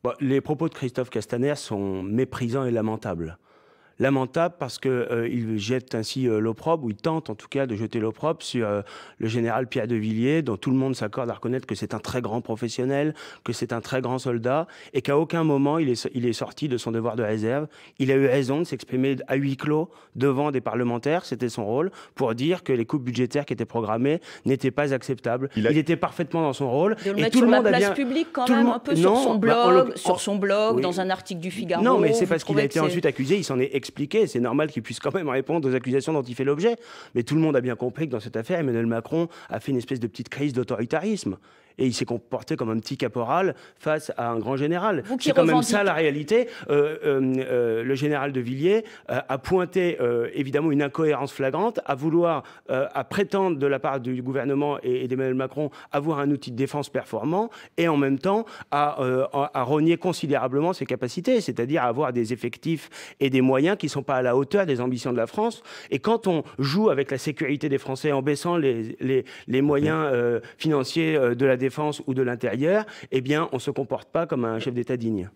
Bon, les propos de Christophe Castaner sont méprisants et lamentables. Lamentable parce qu'il jette ainsi l'opprobre, ou il tente en tout cas de jeter l'opprobre sur le général Pierre de Villiers, dont tout le monde s'accorde à reconnaître que c'est un très grand professionnel, que c'est un très grand soldat, et qu'à aucun moment il est sorti de son devoir de réserve. Il a eu raison de s'exprimer à huis clos devant des parlementaires, c'était son rôle, pour dire que les coupes budgétaires qui étaient programmées n'étaient pas acceptables. Il était parfaitement dans son rôle. De le mettre sur la place publique quand même, un peu sur son blog, oui. dans un article du Figaro. Non, mais c'est parce qu'il a été ensuite accusé, il s'en est expliqué, c'est normal qu'il puisse quand même répondre aux accusations dont il fait l'objet. Mais tout le monde a bien compris que dans cette affaire, Emmanuel Macron a fait une espèce de petite crise d'autoritarisme. Et il s'est comporté comme un petit caporal face à un grand général. C'est quand même ça la réalité. Le général de Villiers a pointé évidemment une incohérence flagrante, à vouloir, à prétendre de la part du gouvernement et d'Emmanuel Macron avoir un outil de défense performant, et en même temps à rogner considérablement ses capacités, c'est-à-dire à avoir des effectifs et des moyens qui ne sont pas à la hauteur des ambitions de la France. Et quand on joue avec la sécurité des Français en baissant les moyens financiers de la défense ou de l'intérieur, eh bien, on ne se comporte pas comme un chef d'État digne.